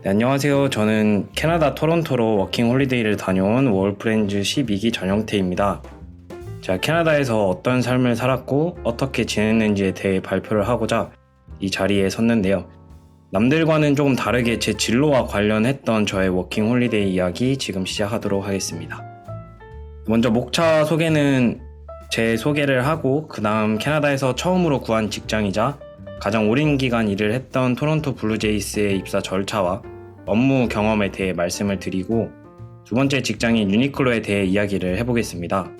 네, 안녕하세요. 저는 캐나다 토론토로 워킹 홀리데이를 다녀온 워홀프렌즈 12기 전영태입니다. 제가 캐나다에서 어떤 삶을 살았고 어떻게 지냈는지에 대해 발표를 하고자 이 자리에 섰는데요. 남들과는 조금 다르게 제 진로와 관련했던 저의 워킹 홀리데이 이야기 지금 시작하도록 하겠습니다. 먼저 목차 소개는 제 소개를 하고 그 다음 캐나다에서 처음으로 구한 직장이자 가장 오랜 기간 일을 했던 토론토 블루제이스의 입사 절차와 업무 경험에 대해 말씀을 드리고 두 번째 직장인 유니클로에 대해 이야기를 해보겠습니다.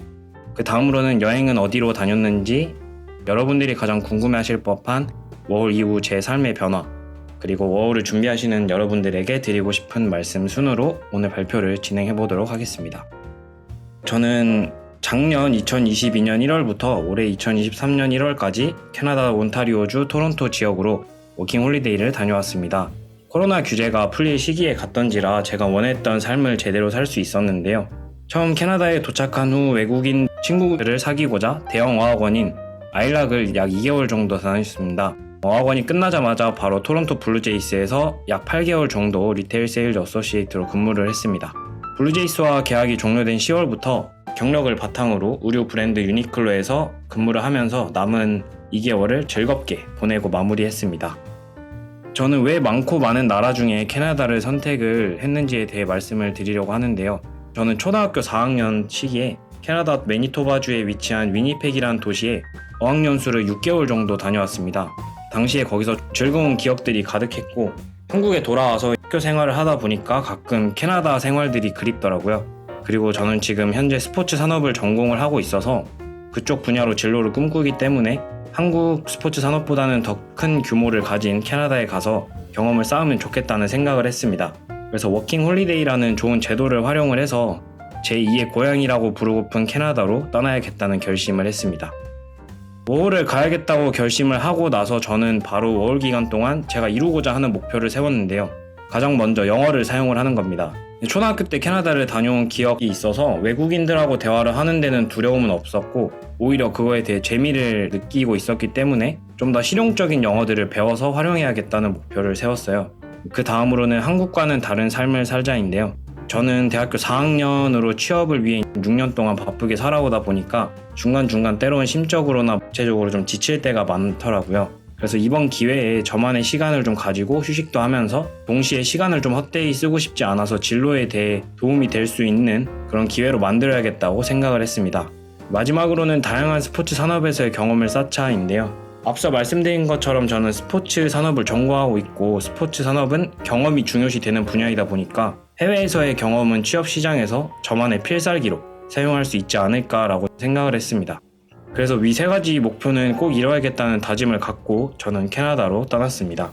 그 다음으로는 여행은 어디로 다녔는지, 여러분들이 가장 궁금해하실 법한 워홀 이후 제 삶의 변화, 그리고 워홀을 준비하시는 여러분들에게 드리고 싶은 말씀 순으로 오늘 발표를 진행해보도록 하겠습니다. 저는 작년 2022년 1월부터 올해 2023년 1월까지 캐나다 온타리오주 토론토 지역으로 워킹 홀리데이를 다녀왔습니다. 코로나 규제가 풀릴 시기에 갔던지라 제가 원했던 삶을 제대로 살 수 있었는데요. 처음 캐나다에 도착한 후 외국인 친구들을 사귀고자 대형 어학원인 아일락을 약 2개월 정도 다녔습니다. 어학원이 끝나자마자 바로 토론토 블루제이스에서 약 8개월 정도 리테일 세일즈 어소시에이트로 근무를 했습니다. 블루제이스와 계약이 종료된 10월부터 경력을 바탕으로 의류 브랜드 유니클로에서 근무를 하면서 남은 2개월을 즐겁게 보내고 마무리했습니다. 저는 왜 많고 많은 나라 중에 캐나다를 선택을 했는지에 대해 말씀을 드리려고 하는데요. 저는 초등학교 4학년 시기에 캐나다 매니토바주에 위치한 위니펙이라는 도시에 어학연수를 6개월 정도 다녀왔습니다. 당시에 거기서 즐거운 기억들이 가득했고 한국에 돌아와서 학교 생활을 하다 보니까 가끔 캐나다 생활들이 그립더라고요. 그리고 저는 지금 현재 스포츠 산업을 전공을 하고 있어서 그쪽 분야로 진로를 꿈꾸기 때문에 한국 스포츠 산업보다는 더 큰 규모를 가진 캐나다에 가서 경험을 쌓으면 좋겠다는 생각을 했습니다. 그래서 워킹 홀리데이라는 좋은 제도를 활용을 해서 제2의 고향이라고 부르고픈 캐나다로 떠나야겠다는 결심을 했습니다. 워홀을 가야겠다고 결심을 하고 나서 저는 바로 워홀 기간 동안 제가 이루고자 하는 목표를 세웠는데요. 가장 먼저 영어를 사용을 하는 겁니다. 초등학교 때 캐나다를 다녀온 기억이 있어서 외국인들하고 대화를 하는 데는 두려움은 없었고 오히려 그거에 대해 재미를 느끼고 있었기 때문에 좀 더 실용적인 영어들을 배워서 활용해야겠다는 목표를 세웠어요. 그 다음으로는 한국과는 다른 삶을 살자인데요. 저는 대학교 4학년으로 취업을 위해 6년 동안 바쁘게 살아오다 보니까 중간중간 때로는 심적으로나 육체적으로 좀 지칠 때가 많더라고요. 그래서 이번 기회에 저만의 시간을 좀 가지고 휴식도 하면서 동시에 시간을 좀 헛되이 쓰고 싶지 않아서 진로에 대해 도움이 될 수 있는 그런 기회로 만들어야겠다고 생각을 했습니다. 마지막으로는 다양한 스포츠 산업에서의 경험을 쌓자인데요. 앞서 말씀드린 것처럼 저는 스포츠 산업을 전공하고 있고 스포츠 산업은 경험이 중요시 되는 분야이다 보니까 해외에서의 경험은 취업 시장에서 저만의 필살기로 사용할 수 있지 않을까라고 생각을 했습니다. 그래서 위 세 가지 목표는 꼭 이뤄야겠다는 다짐을 갖고 저는 캐나다로 떠났습니다.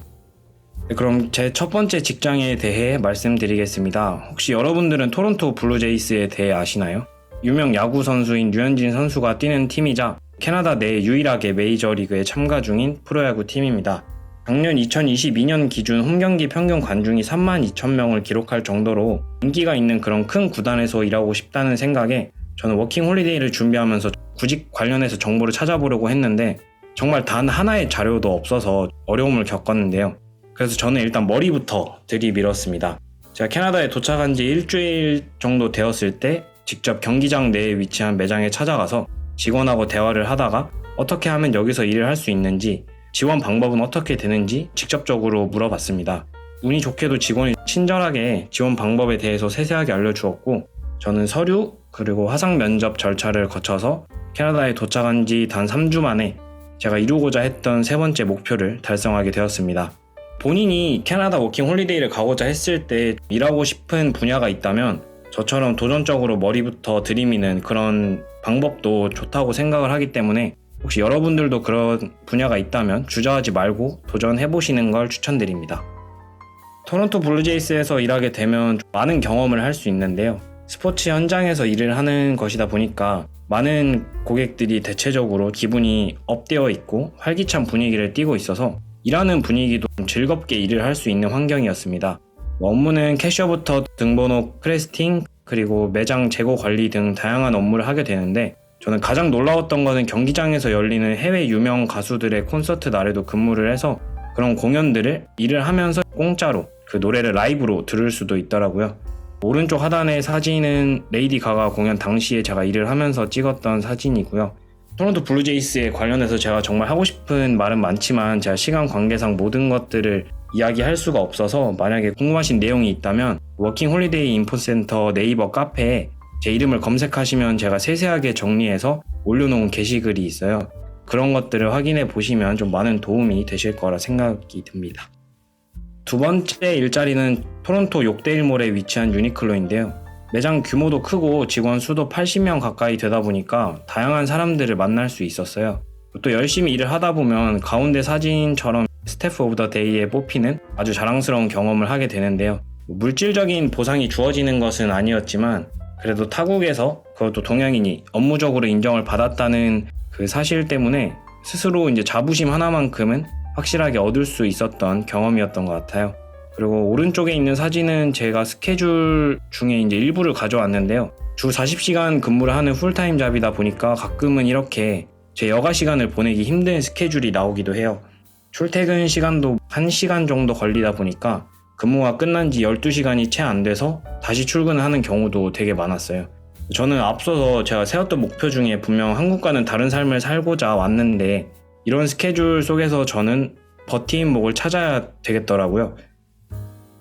그럼 제 첫 번째 직장에 대해 말씀드리겠습니다. 혹시 여러분들은 토론토 블루제이스에 대해 아시나요? 유명 야구 선수인 류현진 선수가 뛰는 팀이자 캐나다 내 유일하게 메이저리그에 참가 중인 프로야구 팀입니다. 작년 2022년 기준 홈경기 평균 관중이 32,000명을 기록할 정도로 인기가 있는 그런 큰 구단에서 일하고 싶다는 생각에 저는 워킹 홀리데이를 준비하면서 구직 관련해서 정보를 찾아보려고 했는데 정말 단 하나의 자료도 없어서 어려움을 겪었는데요. 그래서 저는 일단 머리부터 들이밀었습니다. 제가 캐나다에 도착한 지 일주일 정도 되었을 때 직접 경기장 내에 위치한 매장에 찾아가서 직원하고 대화를 하다가 어떻게 하면 여기서 일을 할 수 있는지, 지원 방법은 어떻게 되는지 직접적으로 물어봤습니다. 운이 좋게도 직원이 친절하게 지원 방법에 대해서 세세하게 알려주었고 저는 서류 그리고 화상 면접 절차를 거쳐서 캐나다에 도착한 지 단 3주 만에 제가 이루고자 했던 세 번째 목표를 달성하게 되었습니다. 본인이 캐나다 워킹 홀리데이를 가고자 했을 때 일하고 싶은 분야가 있다면 저처럼 도전적으로 머리부터 들이미는 그런 방법도 좋다고 생각을 하기 때문에 혹시 여러분들도 그런 분야가 있다면 주저하지 말고 도전해보시는 걸 추천드립니다. 토론토 블루제이스에서 일하게 되면 많은 경험을 할 수 있는데요. 스포츠 현장에서 일을 하는 것이다 보니까 많은 고객들이 대체적으로 기분이 업되어 있고 활기찬 분위기를 띠고 있어서 일하는 분위기도 즐겁게 일을 할 수 있는 환경이었습니다. 업무는 캐셔부터 등번호 크레스팅 그리고 매장 재고 관리 등 다양한 업무를 하게 되는데 저는 가장 놀라웠던 것은 경기장에서 열리는 해외 유명 가수들의 콘서트 날에도 근무를 해서 그런 공연들을 일을 하면서 공짜로 그 노래를 라이브로 들을 수도 있더라고요. 오른쪽 하단의 사진은 레이디 가가 공연 당시에 제가 일을 하면서 찍었던 사진이고요. 토론토 블루제이스에 관련해서 제가 정말 하고 싶은 말은 많지만 제가 시간 관계상 모든 것들을 이야기할 수가 없어서 만약에 궁금하신 내용이 있다면 워킹 홀리데이 인포센터 네이버 카페에 제 이름을 검색하시면 제가 세세하게 정리해서 올려놓은 게시글이 있어요. 그런 것들을 확인해 보시면 좀 많은 도움이 되실 거라 생각이 듭니다. 두 번째 일자리는 토론토 욕데일몰에 위치한 유니클로인데요. 매장 규모도 크고 직원 수도 80명 가까이 되다 보니까 다양한 사람들을 만날 수 있었어요. 또 열심히 일을 하다 보면 가운데 사진처럼 스태프 오브 더 데이에 뽑히는 아주 자랑스러운 경험을 하게 되는데요. 물질적인 보상이 주어지는 것은 아니었지만 그래도 타국에서 그것도 동양인이 업무적으로 인정을 받았다는 그 사실 때문에 스스로 이제 자부심 하나만큼은 확실하게 얻을 수 있었던 경험이었던 것 같아요. 그리고 오른쪽에 있는 사진은 제가 스케줄 중에 이제 일부를 가져왔는데요. 주 40시간 근무를 하는 풀타임 잡이다 보니까 가끔은 이렇게 제 여가 시간을 보내기 힘든 스케줄이 나오기도 해요. 출퇴근 시간도 1시간 정도 걸리다 보니까 근무가 끝난 지 12시간이 채 안 돼서 다시 출근을 하는 경우도 되게 많았어요. 저는 앞서서 제가 세웠던 목표 중에 분명 한국과는 다른 삶을 살고자 왔는데 이런 스케줄 속에서 저는 버팀목을 찾아야 되겠더라고요.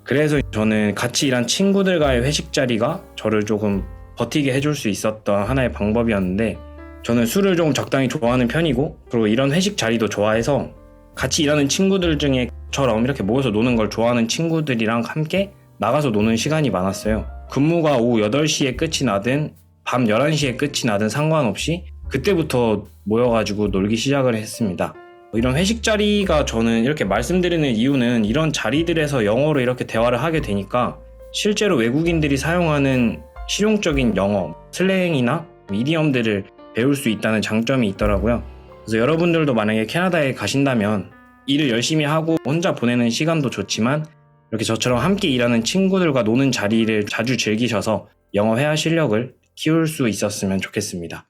그래서 저는 같이 일한 친구들과의 회식 자리가 저를 조금 버티게 해줄 수 있었던 하나의 방법이었는데 저는 술을 조금 적당히 좋아하는 편이고 그리고 이런 회식 자리도 좋아해서 같이 일하는 친구들 중에 저처럼 이렇게 모여서 노는 걸 좋아하는 친구들이랑 함께 나가서 노는 시간이 많았어요. 근무가 오후 8시에 끝이 나든 밤 11시에 끝이 나든 상관없이 그때부터 모여가지고 놀기 시작을 했습니다. 이런 회식 자리가 저는 이렇게 말씀드리는 이유는 이런 자리들에서 영어로 이렇게 대화를 하게 되니까 실제로 외국인들이 사용하는 실용적인 영어, 슬랭이나 이디엄들을 배울 수 있다는 장점이 있더라고요. 그래서 여러분들도 만약에 캐나다에 가신다면 일을 열심히 하고 혼자 보내는 시간도 좋지만 이렇게 저처럼 함께 일하는 친구들과 노는 자리를 자주 즐기셔서 영어 회화 실력을 키울 수 있었으면 좋겠습니다.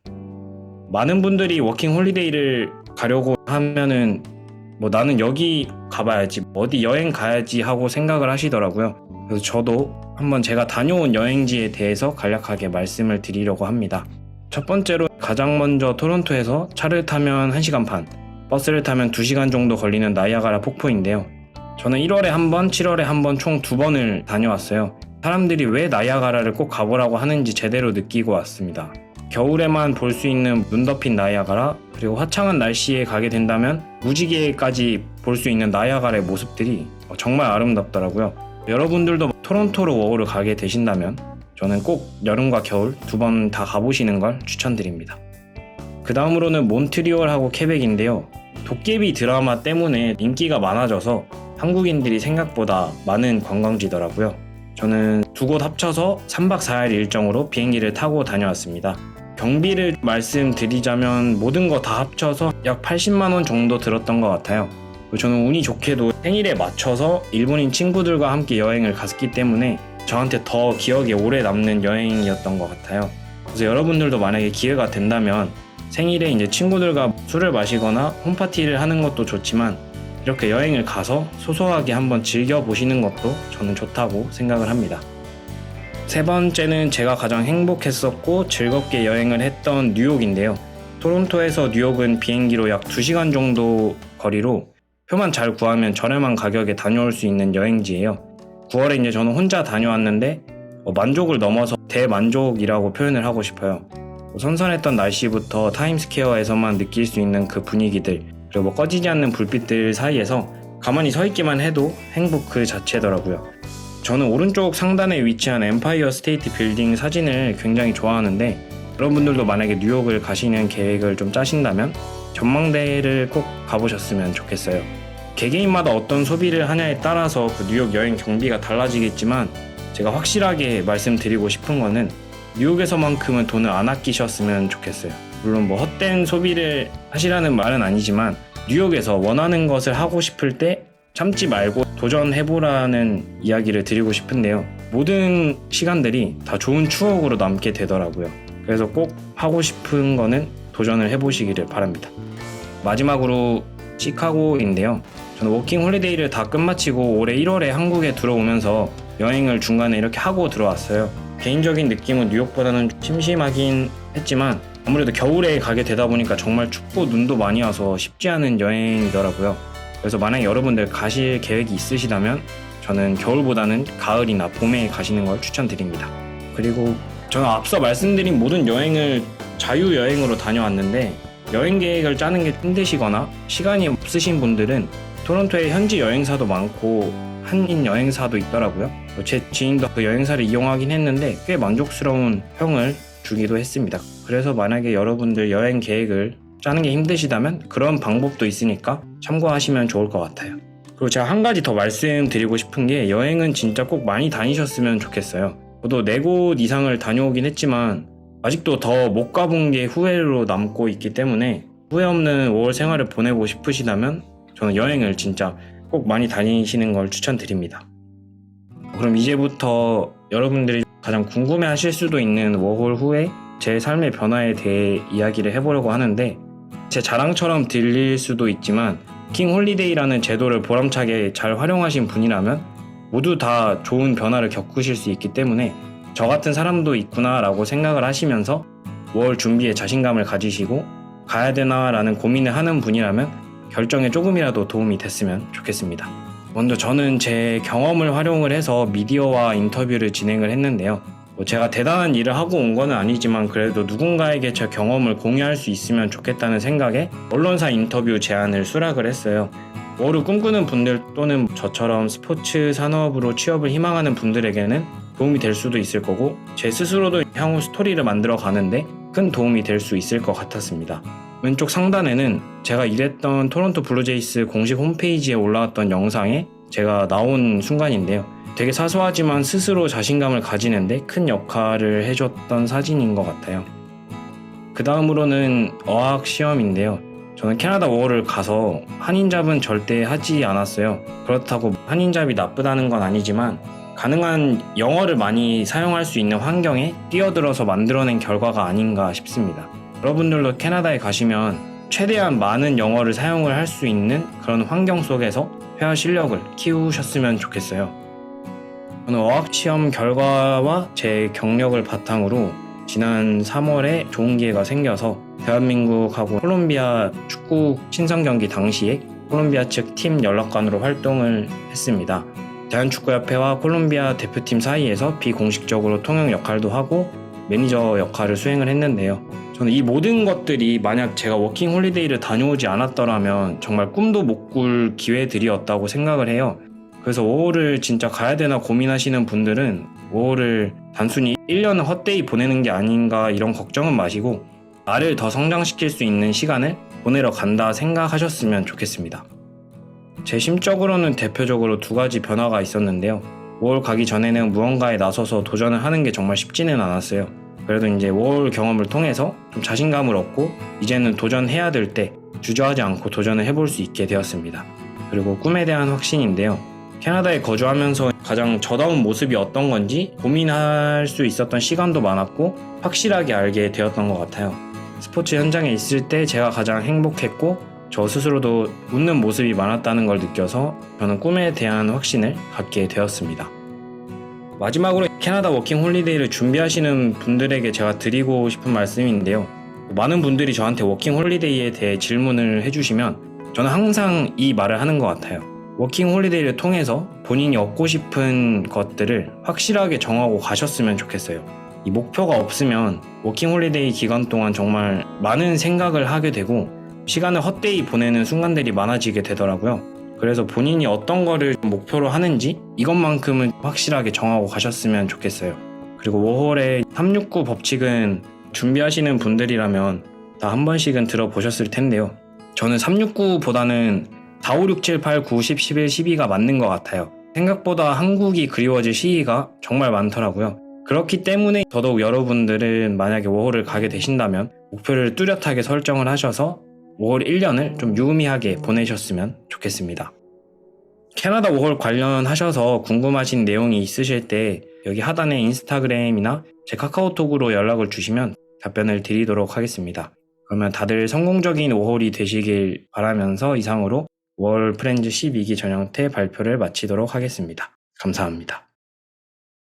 많은 분들이 워킹 홀리데이를 가려고 하면은 나는 여기 가봐야지, 어디 여행 가야지 하고 생각을 하시더라고요. 그래서 저도 한번 제가 다녀온 여행지에 대해서 간략하게 말씀을 드리려고 합니다. 첫 번째로 가장 먼저 토론토에서 차를 타면 1시간 반, 버스를 타면 2시간 정도 걸리는 나이아가라 폭포인데요. 저는 1월에 한 번, 7월에 한 번 총 2번을 다녀왔어요. 사람들이 왜 나이아가라를 꼭 가보라고 하는지 제대로 느끼고 왔습니다. 겨울에만 볼 수 있는 눈 덮인 나이아가라, 그리고 화창한 날씨에 가게 된다면 무지개까지 볼 수 있는 나이아가라의 모습들이 정말 아름답더라고요. 여러분들도 토론토로 워홀을 가게 되신다면 저는 꼭 여름과 겨울 2번 다 가보시는 걸 추천드립니다. 그 다음으로는 몬트리올하고 케벡인데요. 도깨비 드라마 때문에 인기가 많아져서 한국인들이 생각보다 많은 관광지더라고요. 저는 두 곳 합쳐서 3박 4일 일정으로 비행기를 타고 다녀왔습니다. 경비를 말씀드리자면 모든 거 다 합쳐서 약 80만 원 정도 들었던 것 같아요. 저는 운이 좋게도 생일에 맞춰서 일본인 친구들과 함께 여행을 갔기 때문에 저한테 더 기억에 오래 남는 여행이었던 것 같아요. 그래서 여러분들도 만약에 기회가 된다면 생일에 이제 친구들과 술을 마시거나 홈파티를 하는 것도 좋지만 이렇게 여행을 가서 소소하게 한번 즐겨보시는 것도 저는 좋다고 생각을 합니다. 세 번째는 제가 가장 행복했었고 즐겁게 여행을 했던 뉴욕인데요. 토론토에서 뉴욕은 비행기로 약 2시간 정도 거리로 표만 잘 구하면 저렴한 가격에 다녀올 수 있는 여행지예요. 9월에 이제 저는 혼자 다녀왔는데 만족을 넘어서 대만족이라고 표현을 하고 싶어요. 선선했던 날씨부터 타임스퀘어에서만 느낄 수 있는 그 분위기들, 그리고 꺼지지 않는 불빛들 사이에서 가만히 서 있기만 해도 행복 그 자체더라고요. 저는 오른쪽 상단에 위치한 엠파이어 스테이트 빌딩 사진을 굉장히 좋아하는데 여러분들도 만약에 뉴욕을 가시는 계획을 좀 짜신다면 전망대를 꼭 가보셨으면 좋겠어요. 개개인마다 어떤 소비를 하냐에 따라서 그 뉴욕 여행 경비가 달라지겠지만 제가 확실하게 말씀드리고 싶은 거는 뉴욕에서만큼은 돈을 안 아끼셨으면 좋겠어요. 물론 헛된 소비를 하시라는 말은 아니지만 뉴욕에서 원하는 것을 하고 싶을 때 참지 말고 도전해보라는 이야기를 드리고 싶은데요. 모든 시간들이 다 좋은 추억으로 남게 되더라고요. 그래서 꼭 하고 싶은 거는 도전을 해보시기를 바랍니다. 마지막으로 시카고인데요. 저는 워킹 홀리데이를 다 끝마치고 올해 1월에 한국에 들어오면서 여행을 중간에 이렇게 하고 들어왔어요. 개인적인 느낌은 뉴욕보다는 심심하긴 했지만 아무래도 겨울에 가게 되다 보니까 정말 춥고 눈도 많이 와서 쉽지 않은 여행이더라고요. 그래서 만약에 여러분들 가실 계획이 있으시다면 저는 겨울보다는 가을이나 봄에 가시는 걸 추천드립니다. 그리고 저는 앞서 말씀드린 모든 여행을 자유여행으로 다녀왔는데 여행 계획을 짜는 게 힘드시거나 시간이 없으신 분들은 토론토에 현지 여행사도 많고 한인 여행사도 있더라고요. 제 지인도 그 여행사를 이용하긴 했는데 꽤 만족스러운 평을 주기도 했습니다. 그래서 만약에 여러분들 여행 계획을 짜는 게 힘드시다면 그런 방법도 있으니까 참고하시면 좋을 것 같아요. 그리고 제가 한 가지 더 말씀드리고 싶은 게 여행은 진짜 꼭 많이 다니셨으면 좋겠어요. 저도 4곳 이상을 다녀오긴 했지만 아직도 더 못 가본 게 후회로 남고 있기 때문에 후회 없는 5월 생활을 보내고 싶으시다면 저는 여행을 진짜 꼭 많이 다니시는 걸 추천드립니다. 그럼 이제부터 여러분들이 가장 궁금해 하실 수도 있는 워홀 후에 제 삶의 변화에 대해 이야기를 해보려고 하는데 제 자랑처럼 들릴 수도 있지만 워킹 홀리데이라는 제도를 보람차게 잘 활용하신 분이라면 모두 다 좋은 변화를 겪으실 수 있기 때문에 저 같은 사람도 있구나 라고 생각을 하시면서 월 준비에 자신감을 가지시고 가야 되나 라는 고민을 하는 분이라면 결정에 조금이라도 도움이 됐으면 좋겠습니다. 먼저 저는 제 경험을 활용을 해서 미디어와 인터뷰를 진행을 했는데요. 제가 대단한 일을 하고 온 건 아니지만 그래도 누군가에게 제 경험을 공유할 수 있으면 좋겠다는 생각에 언론사 인터뷰 제안을 수락을 했어요. 뭐를 꿈꾸는 분들 또는 저처럼 스포츠 산업으로 취업을 희망하는 분들에게는 도움이 될 수도 있을 거고 제 스스로도 향후 스토리를 만들어 가는데 큰 도움이 될 수 있을 것 같았습니다. 왼쪽 상단에는 제가 일했던 토론토 블루제이스 공식 홈페이지에 올라왔던 영상에 제가 나온 순간인데요. 되게 사소하지만 스스로 자신감을 가지는데 큰 역할을 해줬던 사진인 것 같아요. 그 다음으로는 어학 시험인데요. 저는 캐나다 워홀을 가서 한인잡은 절대 하지 않았어요. 그렇다고 한인잡이 나쁘다는 건 아니지만 가능한 영어를 많이 사용할 수 있는 환경에 뛰어들어서 만들어낸 결과가 아닌가 싶습니다. 여러분들도 캐나다에 가시면 최대한 많은 영어를 사용을 할 수 있는 그런 환경 속에서 회화 실력을 키우셨으면 좋겠어요. 저는 어학시험 결과와 제 경력을 바탕으로 지난 3월에 좋은 기회가 생겨서 대한민국하고 콜롬비아 축구 친선 경기 당시에 콜롬비아 측 팀 연락관으로 활동을 했습니다. 대한축구협회와 콜롬비아 대표팀 사이에서 비공식적으로 통역 역할도 하고 매니저 역할을 수행을 했는데요. 저는 이 모든 것들이 만약 제가 워킹 홀리데이를 다녀오지 않았더라면 정말 꿈도 못 꿀 기회들이었다고 생각을 해요. 그래서 5월을 진짜 가야 되나 고민하시는 분들은 5월을 단순히 1년 헛되이 보내는 게 아닌가 이런 걱정은 마시고 나를 더 성장시킬 수 있는 시간을 보내러 간다 생각하셨으면 좋겠습니다. 제 심적으로는 대표적으로 2가지 변화가 있었는데요. 5월 가기 전에는 무언가에 나서서 도전을 하는 게 정말 쉽지는 않았어요. 그래도 이제 5월 경험을 통해서 좀 자신감을 얻고 이제는 도전해야 될 때 주저하지 않고 도전을 해볼 수 있게 되었습니다. 그리고 꿈에 대한 확신인데요. 캐나다에 거주하면서 가장 저다운 모습이 어떤 건지 고민할 수 있었던 시간도 많았고 확실하게 알게 되었던 것 같아요. 스포츠 현장에 있을 때 제가 가장 행복했고 저 스스로도 웃는 모습이 많았다는 걸 느껴서 저는 꿈에 대한 확신을 갖게 되었습니다. 마지막으로 캐나다 워킹 홀리데이를 준비하시는 분들에게 제가 드리고 싶은 말씀인데요. 많은 분들이 저한테 워킹 홀리데이에 대해 질문을 해주시면 저는 항상 이 말을 하는 것 같아요. 워킹 홀리데이를 통해서 본인이 얻고 싶은 것들을 확실하게 정하고 가셨으면 좋겠어요. 이 목표가 없으면 워킹 홀리데이 기간 동안 정말 많은 생각을 하게 되고 시간을 헛되이 보내는 순간들이 많아지게 되더라고요. 그래서 본인이 어떤 거를 목표로 하는지 이것만큼은 확실하게 정하고 가셨으면 좋겠어요. 그리고 워홀의 369 법칙은 준비하시는 분들이라면 다 한 번씩은 들어보셨을 텐데요. 저는 369보다는 4, 5, 6, 7, 8, 9, 10, 11, 12가 맞는 것 같아요. 생각보다 한국이 그리워질 시기가 정말 많더라고요. 그렇기 때문에 더더욱 여러분들은 만약에 워홀을 가게 되신다면 목표를 뚜렷하게 설정을 하셔서 5월 1년을 좀 유의미하게 보내셨으면 좋겠습니다. 캐나다 5월 관련하셔서 궁금하신 내용이 있으실 때 여기 하단에 인스타그램이나 제 카카오톡으로 연락을 주시면 답변을 드리도록 하겠습니다. 그러면 다들 성공적인 5월이 되시길 바라면서 이상으로 월 프렌즈 12기 전형태 발표를 마치도록 하겠습니다. 감사합니다.